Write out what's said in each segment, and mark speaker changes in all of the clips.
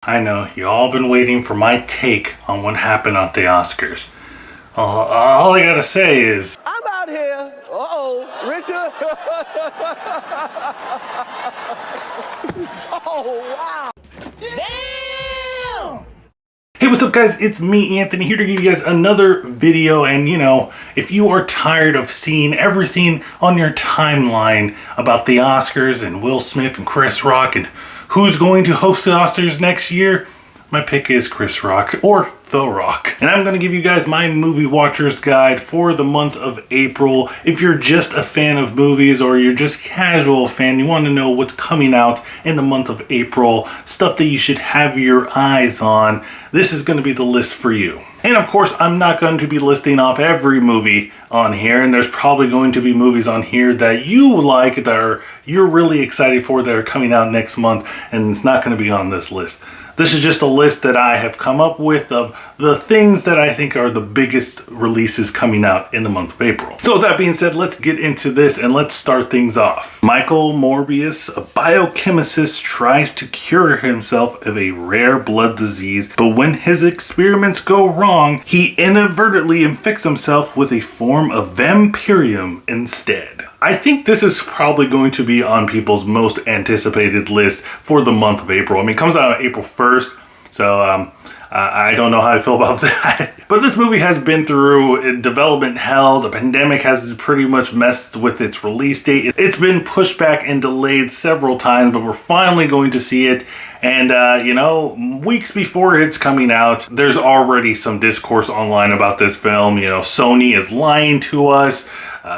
Speaker 1: I know, you all been waiting for my take on what happened at the Oscars. All I gotta say is...
Speaker 2: I'm out here. Uh-oh, Richard. Oh, wow. Damn!
Speaker 1: Hey, what's up guys? It's me, Anthony, here to give you guys another video. And you know, if you are tired of seeing everything on your timeline about the Oscars and Will Smith and Chris Rock and who's going to host the Oscars next year, my pick is Chris Rock, or The Rock. And I'm going to give you guys my movie watcher's guide for the month of April. If you're just a fan of movies or you're just casual fan, you want to know what's coming out in the month of April, stuff that you should have your eyes on, this is going to be the list for you. And of course, I'm not going to be listing off every movie on here, and there's probably going to be movies on here that you like, that you're really excited for, that are coming out next month, and it's not going to be on this list. This is just a list that I have come up with of the things that I think are the biggest releases coming out in the month of April. So with that being said, let's get into this and let's start things off. Michael Morbius, a biochemist, tries to cure himself of a rare blood disease, but when his experiments go wrong, he inadvertently infects himself with a form of vampirium instead. I think this is probably going to be on people's most anticipated list for the month of April. I mean, it comes out on April 1st, so I don't know how I feel about that. But this movie has been through development hell. The pandemic has pretty much messed with its release date. It's been pushed back and delayed several times, but we're finally going to see it. And, you know, weeks before it's coming out, there's already some discourse online about this film. You know, Sony is lying to us.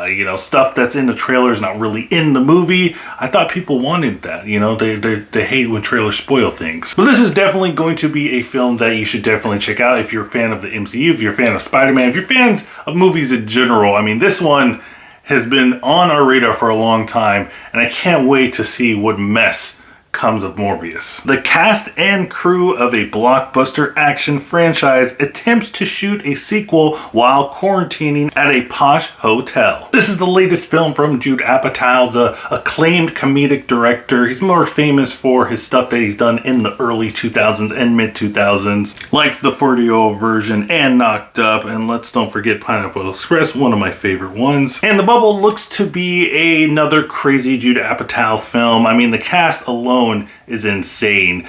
Speaker 1: You know, stuff that's in the trailer is not really in the movie. I thought people wanted that. You know, they hate when trailers spoil things. But this is definitely going to be a film that you should definitely check out if you're a fan of the MCU, if you're a fan of Spider-Man, if you're fans of movies in general. I mean, this one has been on our radar for a long time, and I can't wait to see what mess comes of Morbius. The cast and crew of a blockbuster action franchise attempts to shoot a sequel while quarantining at a posh hotel. This is the latest film from Jude Apatow, the acclaimed comedic director. He's more famous for his stuff that he's done in the early 2000s and mid 2000s, like the 40-year-old version and Knocked Up, and let's don't forget Pineapple Express, one of my favorite ones. And The Bubble looks to be another crazy Jude Apatow film. I mean, the cast alone is insane.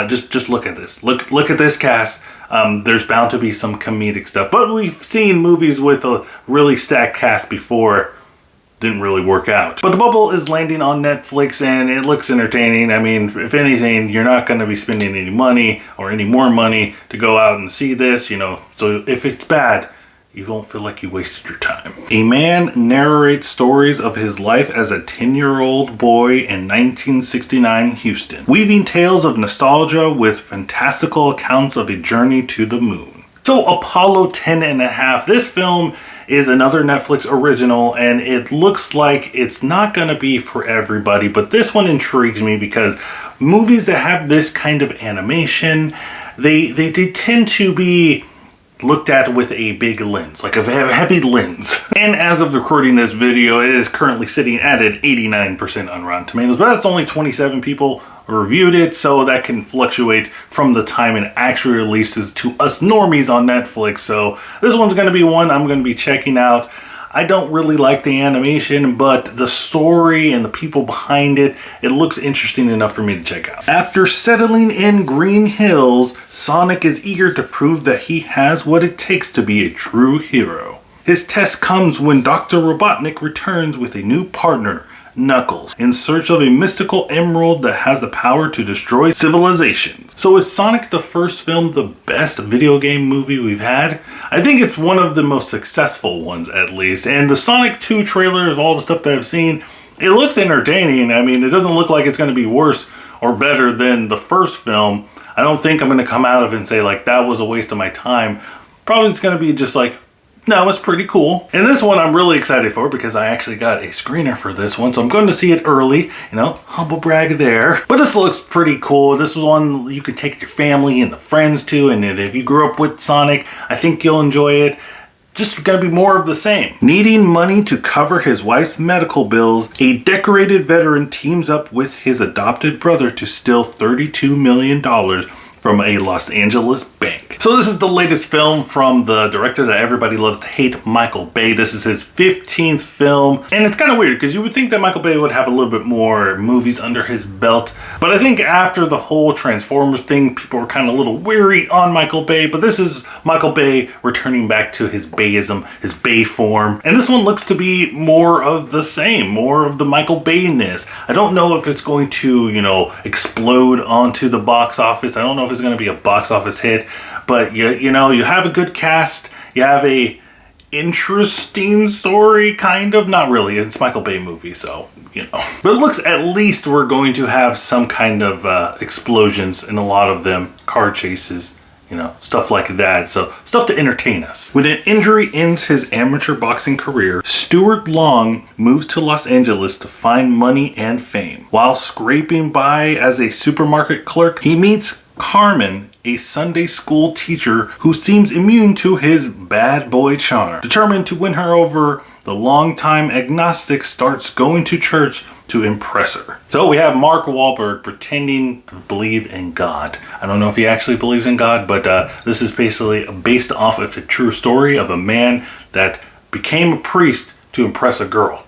Speaker 1: Just look at this. Look at this cast. There's bound to be some comedic stuff, but we've seen movies with a really stacked cast before. Didn't really work out. But The Bubble is landing on Netflix and it looks entertaining. I mean, if anything, you're not going to be spending any money or any more money to go out and see this, you know. So if it's bad, you won't feel like you wasted your time. A man narrates stories of his life as a 10-year-old boy in 1969 Houston, weaving tales of nostalgia with fantastical accounts of a journey to the moon. So Apollo 10.5, this film is another Netflix original, and it looks like it's not gonna be for everybody, but this one intrigues me because movies that have this kind of animation, they tend to be looked at with a big lens, like a heavy lens. And as of recording this video, it is currently sitting at an 89% on Rotten Tomatoes, but that's only 27 people reviewed it, so that can fluctuate from the time it actually releases to us normies on Netflix. So this one's going to be one I'm going to be checking out. I don't really like the animation, but the story and the people behind it, it looks interesting enough for me to check out. After settling in Green Hills, Sonic is eager to prove that he has what it takes to be a true hero. His test comes when Dr. Robotnik returns with a new partner, Knuckles, in search of a mystical emerald that has the power to destroy civilizations. So is Sonic the First film the best video game movie we've had? I think it's one of the most successful ones, at least. And the Sonic 2 trailer of all the stuff that I've seen, it looks entertaining. I mean, it doesn't look like it's going to be worse or better than the first film. I don't think I'm going to come out of it and say, like, that was a waste of my time. Probably it's going to be just like, no, it's pretty cool. And this one I'm really excited for because I actually got a screener for this one. So I'm going to see it early, you know, humble brag there. But this looks pretty cool. This is one you could take your family and the friends to. And if you grew up with Sonic, I think you'll enjoy it. Just gonna be more of the same. Needing money to cover his wife's medical bills, a decorated veteran teams up with his adopted brother to steal $32 million from a Los Angeles bank. So this is the latest film from the director that everybody loves to hate, Michael Bay. This is his 15th film, and it's kind of weird because you would think that Michael Bay would have a little bit more movies under his belt, but I think after the whole Transformers thing, people were kind of a little weary on Michael Bay, but this is Michael Bay returning back to his Bayism, his Bay form, and this one looks to be more of the same, more of the Michael Bay-ness. I don't know if it's going to, you know, explode onto the box office. I don't know if it's going to be a box office hit, but you know, you have a good cast, you have a interesting story, kind of. Not really, it's a Michael Bay movie, so, you know. But it looks, at least we're going to have some kind of explosions in a lot of them, car chases, you know, stuff like that. So stuff to entertain us. When an injury ends his amateur boxing career, Stuart Long moves to Los Angeles to find money and fame. While scraping by as a supermarket clerk, he meets Carmen, a Sunday school teacher who seems immune to his bad boy charm. Determined to win her over, the longtime agnostic starts going to church to impress her. So we have Mark Wahlberg pretending to believe in God. I don't know if he actually believes in God, but this is basically based off of a true story of a man that became a priest to impress a girl.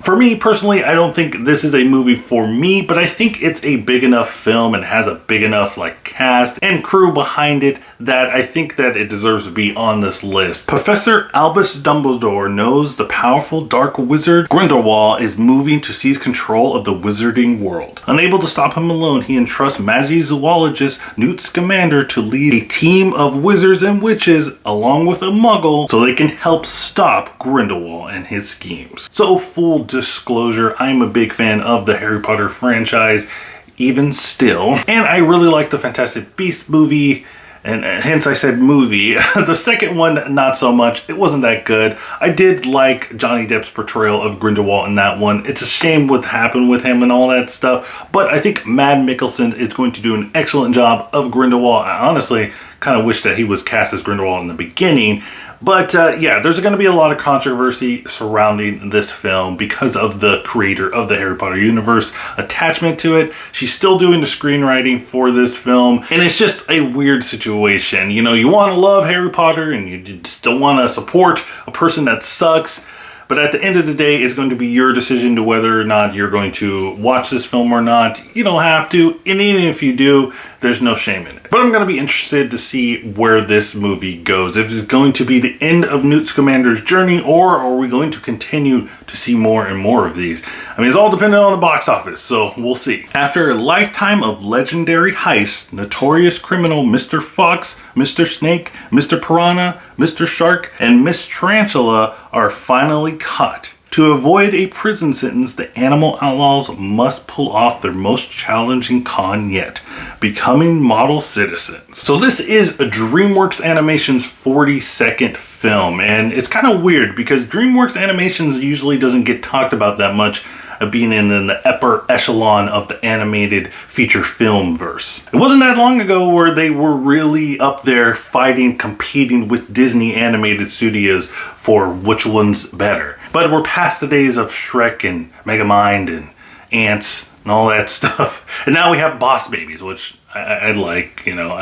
Speaker 1: For me personally, I don't think this is a movie for me, but I think it's a big enough film and has a big enough like cast and crew behind it that I think that it deserves to be on this list. Professor Albus Dumbledore knows the powerful dark wizard Grindelwald is moving to seize control of the wizarding world. Unable to stop him alone, he entrusts Magizoologist Newt Scamander to lead a team of wizards and witches along with a muggle so they can help stop Grindelwald and his schemes. So full disclosure, I'm a big fan of the Harry Potter franchise, even still. And I really like the Fantastic Beasts movie, and hence I said movie. The second one, not so much. It wasn't that good. I did like Johnny Depp's portrayal of Grindelwald in that one. It's a shame what happened with him and all that stuff, but I think Mads Mikkelsen is going to do an excellent job of Grindelwald. I honestly kind of wish that he was cast as Grindelwald in the beginning. But yeah, there's going to be a lot of controversy surrounding this film because of the creator of the Harry Potter universe attachment to it. She's still doing the screenwriting for this film, and it's just a weird situation. You know, you want to love Harry Potter and you just don't want to support a person that sucks. But at the end of the day, it's going to be your decision to whether or not you're going to watch this film or not. You don't have to, and even if you do, there's no shame in it. But I'm going to be interested to see where this movie goes. If it's going to be the end of Newt Scamander's journey, or are we going to continue to see more and more of these? I mean, it's all dependent on the box office, so we'll see. After a lifetime of legendary heists, notorious criminal Mr. Fox, Mr. Snake, Mr. Piranha, Mr. Shark, and Miss Tarantula are finally caught. To avoid a prison sentence, the animal outlaws must pull off their most challenging con yet, becoming model citizens. So this is a DreamWorks Animation's 42nd film, and it's kind of weird because DreamWorks Animations usually doesn't get talked about that much, being in the upper echelon of the animated feature film verse. It wasn't that long ago where they were really up there fighting, competing with Disney animated studios for which one's better. But we're past the days of Shrek and Megamind and Ants and all that stuff. And now we have Boss Babies, which I like, you know,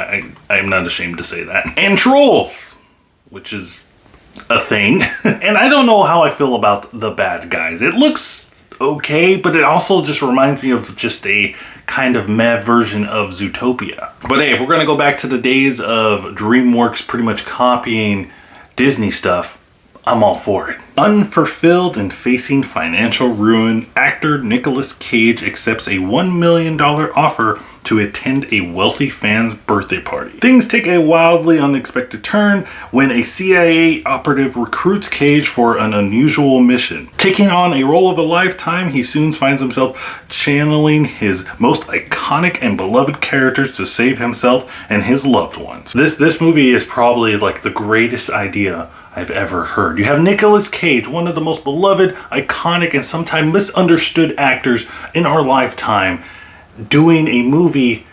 Speaker 1: I'm not ashamed to say that. And Trolls, which is a thing. And I don't know how I feel about The Bad Guys. It looks okay, but it also just reminds me of just a kind of mad version of Zootopia. But hey, if we're gonna go back to the days of DreamWorks pretty much copying Disney stuff, I'm all for it. Unfulfilled and facing financial ruin, actor Nicolas Cage accepts a $1 million offer to attend a wealthy fan's birthday party. Things take a wildly unexpected turn when a CIA operative recruits Cage for an unusual mission. Taking on a role of a lifetime, he soon finds himself channeling his most iconic and beloved characters to save himself and his loved ones. This movie is probably like the greatest idea I've ever heard. You have Nicolas Cage, one of the most beloved, iconic, and sometimes misunderstood actors in our lifetime, doing a movie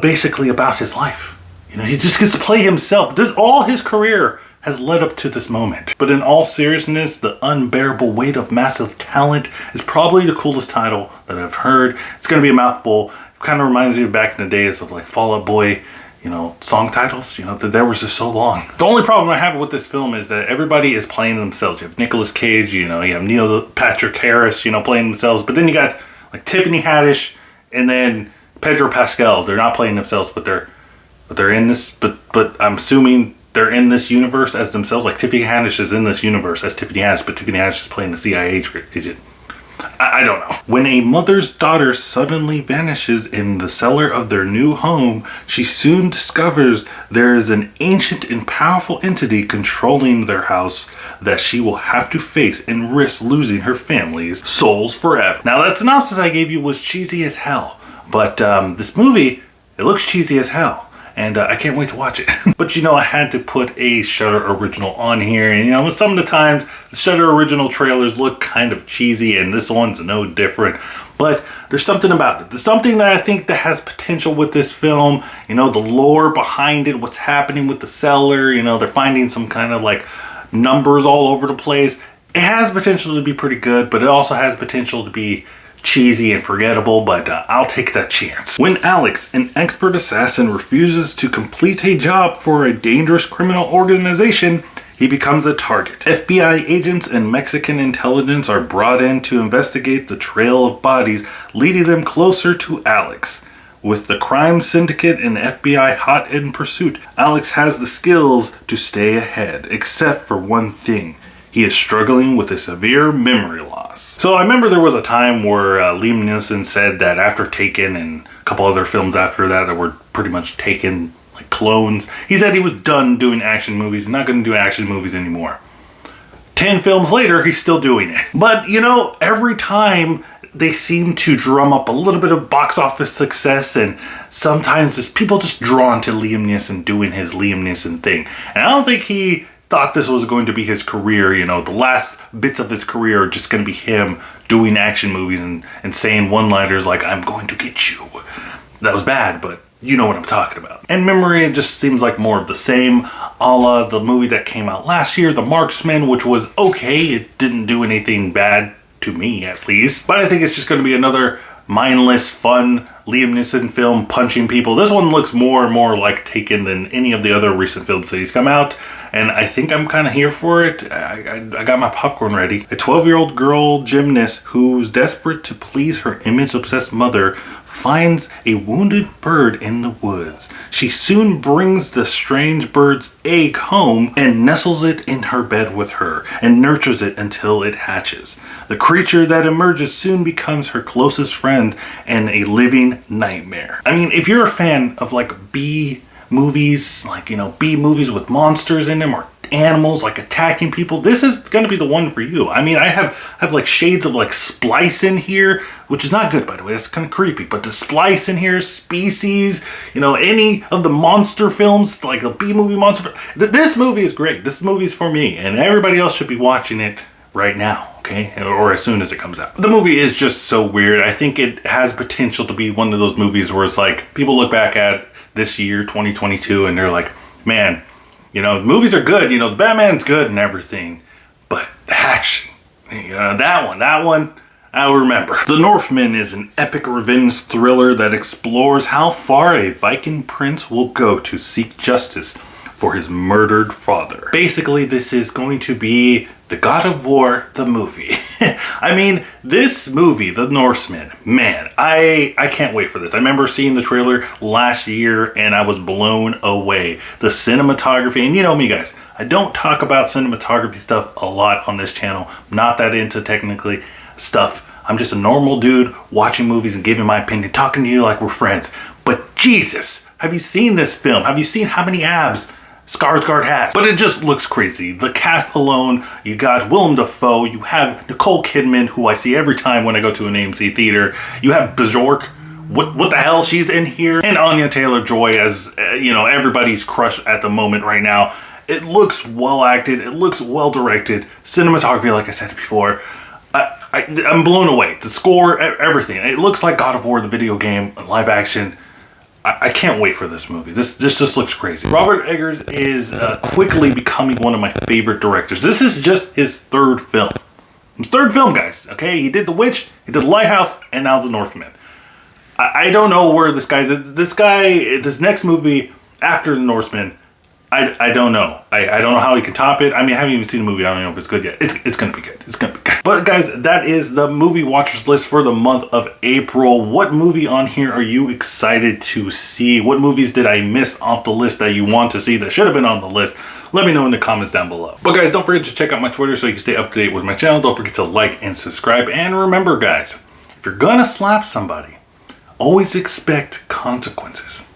Speaker 1: basically about his life. You know, he just gets to play himself. All his career has led up to this moment. But in all seriousness, The Unbearable Weight of Massive Talent is probably the coolest title that I've heard. It's going to be a mouthful. Kind of reminds me of back in the days of like Fall Out Boy, you know, song titles. You know, that was just so long. The only problem I have with this film is that everybody is playing themselves. You have Nicolas Cage, you know, you have Neil Patrick Harris, you know, playing themselves. But then you got like Tiffany Haddish and then Pedro Pascal. They're not playing themselves, but they're in this. But I'm assuming they're in this universe as themselves. Like Tiffany Haddish is in this universe as Tiffany Haddish, but Tiffany Haddish is playing the CIA agent. I don't know. When a mother's daughter suddenly vanishes in the cellar of their new home, she soon discovers there is an ancient and powerful entity controlling their house that she will have to face and risk losing her family's souls forever. Now, that synopsis I gave you was cheesy as hell, but this movie, it looks cheesy as hell. And I can't wait to watch it. But you know, I had to put a Shudder original on here. And you know, some of the times, the Shudder original trailers look kind of cheesy, and this one's no different. But there's something about it. There's something that I think that has potential with this film. You know, the lore behind it, what's happening with the Cellar. You know, they're finding some kind of like numbers all over the place. It has potential to be pretty good, but it also has potential to be cheesy and forgettable, but I'll take that chance. When Alex, an expert assassin, refuses to complete a job for a dangerous criminal organization, he becomes a target. FBI agents and Mexican intelligence are brought in to investigate the trail of bodies, leading them closer to Alex. With the crime syndicate and FBI hot in pursuit, Alex has the skills to stay ahead, except for one thing. He is struggling with a severe memory loss. So I remember there was a time where Liam Neeson said that after Taken and a couple other films after that were pretty much Taken, like clones, he said he was done doing action movies. He's not going to do action movies anymore. 10 films later, he's still doing it. But, you know, every time they seem to drum up a little bit of box office success, and sometimes there's people just drawn to Liam Neeson doing his Liam Neeson thing. And I don't think he thought this was going to be his career. You know, the last bits of his career are just going to be him doing action movies and saying one-liners like, I'm going to get you. That was bad, but you know what I'm talking about. And Memory, it just seems like more of the same, a la the movie that came out last year, The Marksman, which was okay. It didn't do anything bad, to me at least. But I think it's just going to be another mindless, fun Liam Neeson film punching people. This one looks more and more like Taken than any of the other recent films that he's come out, and I think I'm kind of here for it. I got my popcorn ready. A 12-year-old girl gymnast who's desperate to please her image-obsessed mother finds a wounded bird in the woods. She soon brings the strange bird's egg home and nestles it in her bed with her and nurtures it until it hatches. The creature that emerges soon becomes her closest friend and a living nightmare. I mean, if you're a fan of like B movies, like, you know, B movies with monsters in them or animals like attacking people, this is going to be the one for you. I mean, I have like shades of like Splice in here, which is not good, by the way. It's kind of creepy, but the Splice in here, Species, you know, any of the monster films, like a B movie monster. This movie is great. This movie is for me, and everybody else should be watching it right now, okay? Or as soon as it comes out. The movie is just so weird. I think it has potential to be one of those movies where it's like people look back at this year, 2022, and they're like, man, you know, movies are good, you know, the Batman's good and everything, but the action, you know, that one, I'll remember. The Northman is an epic revenge thriller that explores how far a Viking prince will go to seek justice for his murdered father. Basically, this is going to be the God of War, the movie. I mean, this movie, The Northman, man, I can't wait for this. I remember seeing the trailer last year and I was blown away. The cinematography, and you know me guys, I don't talk about cinematography stuff a lot on this channel. I'm not that into technically stuff. I'm just a normal dude watching movies and giving my opinion, talking to you like we're friends. But Jesus, have you seen this film? Have you seen how many abs Skarsgård has? But it just looks crazy. The cast alone, you got Willem Dafoe, you have Nicole Kidman, who I see every time when I go to an AMC theater. You have Bjork, what the hell, she's in here. And Anya Taylor-Joy as, you know, everybody's crush at the moment right now. It looks well acted, it looks well directed. Cinematography, like I said before, I'm blown away. The score, everything. It looks like God of War, the video game, live action. I can't wait for this movie. This just looks crazy. Robert Eggers is quickly becoming one of my favorite directors. This is just his third film. His third film, guys. Okay, he did The Witch, he did The Lighthouse, and now The Northman. I don't know where this next movie after the Northman, I don't know. I don't know how he can top it. I mean, I haven't even seen the movie. I don't know if it's good yet. It's gonna be good. It's gonna be good. But guys, that is the movie watchers list for the month of April. What movie on here are you excited to see? What movies did I miss off the list that you want to see that should have been on the list? Let me know in the comments down below. But guys, don't forget to check out my Twitter so you can stay up to date with my channel. Don't forget to like and subscribe. And remember guys, if you're gonna slap somebody, always expect consequences.